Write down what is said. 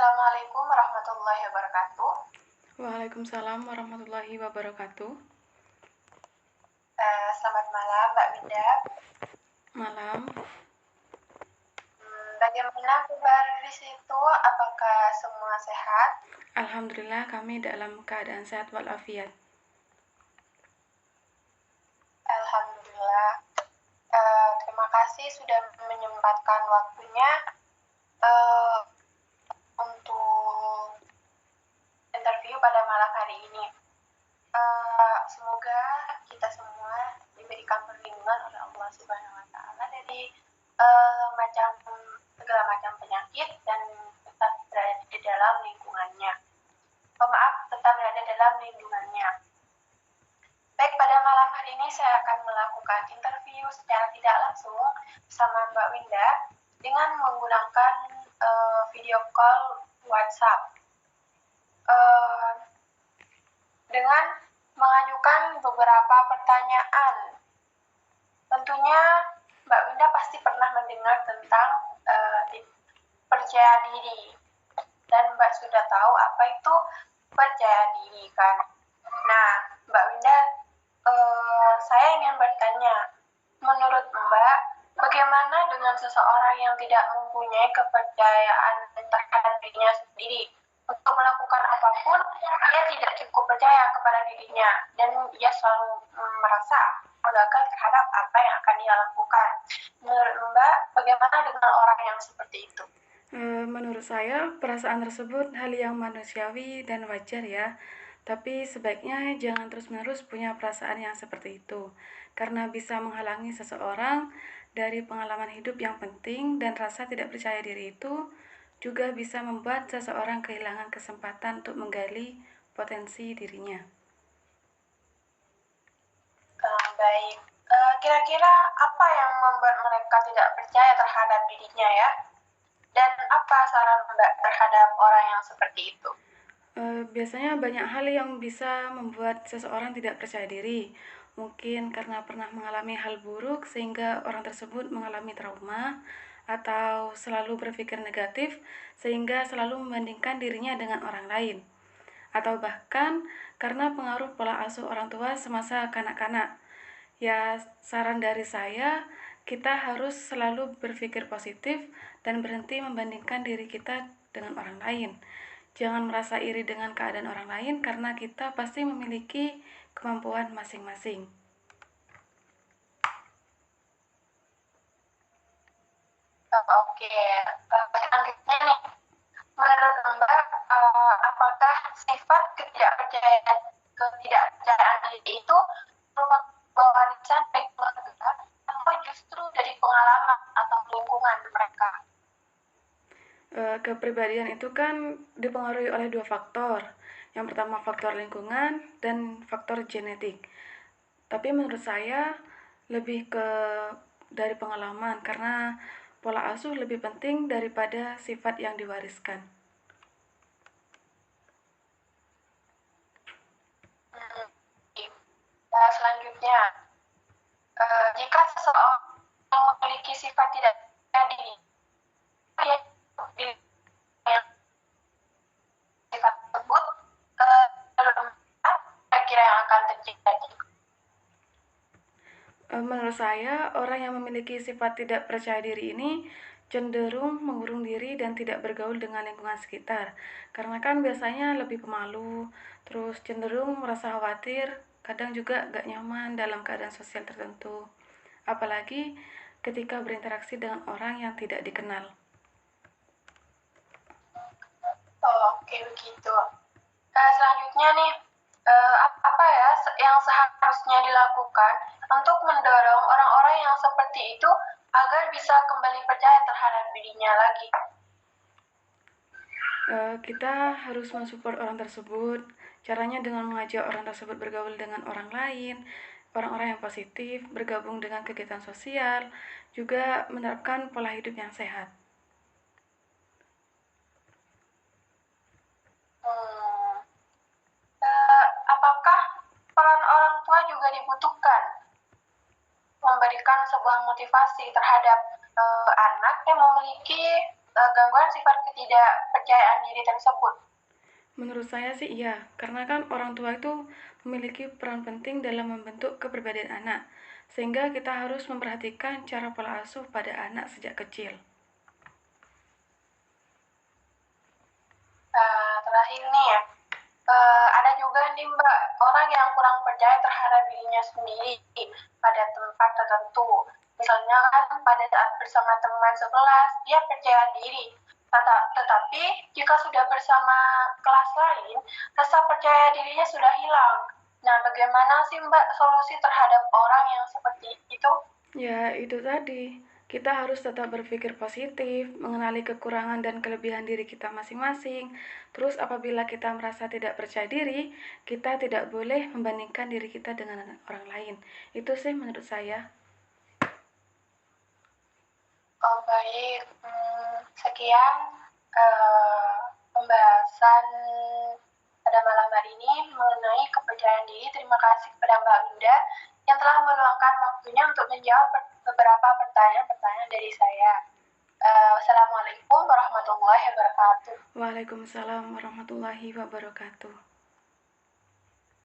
Assalamualaikum warahmatullahi wabarakatuh. Waalaikumsalam warahmatullahi wabarakatuh. Selamat malam, Mbak Winda. Malam. Bagaimana kabar di situ? Apakah semua sehat? Alhamdulillah kami dalam keadaan sehat walafiat. Alhamdulillah. Terima kasih sudah menyempatkan waktunya untuk interview pada malam hari ini. Semoga kita semua diberikan perlindungan oleh Allah Subhanahu wa Ta'ala dari segala macam penyakit dan tetap berada di dalam lingkungannya. Tetap berada dalam lindungannya. Baik, pada malam hari ini saya akan melakukan interview secara tidak langsung bersama Mbak Winda dengan menggunakan video call WhatsApp. Dengan mengajukan beberapa pertanyaan. Tentunya Mbak Winda pasti pernah mendengar tentang percaya diri. Dan Mbak sudah tahu apa itu percaya diri kan. Nah, Mbak Winda, saya ingin bertanya, menurut Mbak, bagaimana dengan seseorang yang tidak mempunyai kepercayaan terhadap dirinya sendiri? Untuk melakukan apapun, dia tidak cukup percaya kepada dirinya dan dia selalu merasa gagal terhadap apa yang akan dia lakukan. Menurut Mbak, bagaimana dengan orang yang seperti itu? Menurut saya, perasaan tersebut hal yang manusiawi dan wajar ya. Tapi sebaiknya jangan terus-menerus punya perasaan yang seperti itu, karena bisa menghalangi seseorang dari pengalaman hidup yang penting, dan rasa tidak percaya diri itu juga bisa membuat seseorang kehilangan kesempatan untuk menggali potensi dirinya. Baik, kira-kira apa yang membuat mereka tidak percaya terhadap dirinya ya? Dan apa saran Mbak terhadap orang yang seperti itu? Biasanya banyak hal yang bisa membuat seseorang tidak percaya diri. Mungkin karena pernah mengalami hal buruk sehingga orang tersebut mengalami trauma, atau selalu berpikir negatif sehingga selalu membandingkan dirinya dengan orang lain. Atau bahkan karena pengaruh pola asuh orang tua semasa kanak-kanak. Ya, saran dari saya, kita harus selalu berpikir positif dan berhenti membandingkan diri kita dengan orang lain. Jangan merasa iri dengan keadaan orang lain karena kita pasti memiliki kemampuan masing-masing. Oke, selanjutnya nih, menurut Mbak, apakah sifat ketidakpercayaan diri itu merupakan warisan dari keluarga atau justru dari pengalaman atau lingkungan mereka? Kepribadian itu kan dipengaruhi oleh dua faktor. Yang pertama faktor lingkungan dan faktor genetik. Tapi menurut saya lebih ke dari pengalaman, karena pola asuh lebih penting daripada sifat yang diwariskan. Selanjutnya, jika seseorang memiliki sifat tidak percaya diri, dia yang sifat tersebut, kira-kira yang akan terjadi? Menurut saya, orang yang memiliki sifat tidak percaya diri ini cenderung mengurung diri dan tidak bergaul dengan lingkungan sekitar. Karena kan biasanya lebih pemalu, terus cenderung merasa khawatir, kadang juga gak nyaman dalam keadaan sosial tertentu. Apalagi ketika berinteraksi dengan orang yang tidak dikenal. Oke, begitu. Selanjutnya nih, apa ya yang seharusnya dilakukan untuk mendorong orang-orang yang seperti itu agar bisa kembali percaya terhadap dirinya lagi? Kita harus mensupport orang tersebut. Caranya dengan mengajak orang tersebut bergaul dengan orang lain, orang-orang yang positif, bergabung dengan kegiatan sosial, juga menerapkan pola hidup yang sehat. Apakah peran orang tua juga dibutuhkan memberikan sebuah motivasi terhadap anak yang memiliki gangguan sifat ketidakpercayaan diri tersebut? Menurut saya sih iya, karena kan orang tua itu memiliki peran penting dalam membentuk kepribadian anak, sehingga kita harus memperhatikan cara pola asuh pada anak sejak kecil. Terakhir nih ya, ada juga nih Mbak, orang yang kurang percaya terhadap dirinya sendiri pada tempat tertentu. Misalnya kan pada saat bersama teman sekelas, dia percaya diri. Tetapi jika sudah bersama kelas lain, rasa percaya dirinya sudah hilang. Nah, bagaimana sih Mbak solusi terhadap orang yang seperti itu? Ya, itu tadi. Kita harus tetap berpikir positif, mengenali kekurangan dan kelebihan diri kita masing-masing. Terus apabila kita merasa tidak percaya diri, kita tidak boleh membandingkan diri kita dengan orang lain. Itu sih menurut saya. Oh baik, sekian pembahasan pada malam hari ini mengenai kepercayaan diri. Terima kasih kepada Mbak Winda yang telah meluangkan waktunya untuk menjawab beberapa pertanyaan-pertanyaan dari saya. Wassalamualaikum warahmatullahi wabarakatuh. Waalaikumsalam warahmatullahi wabarakatuh.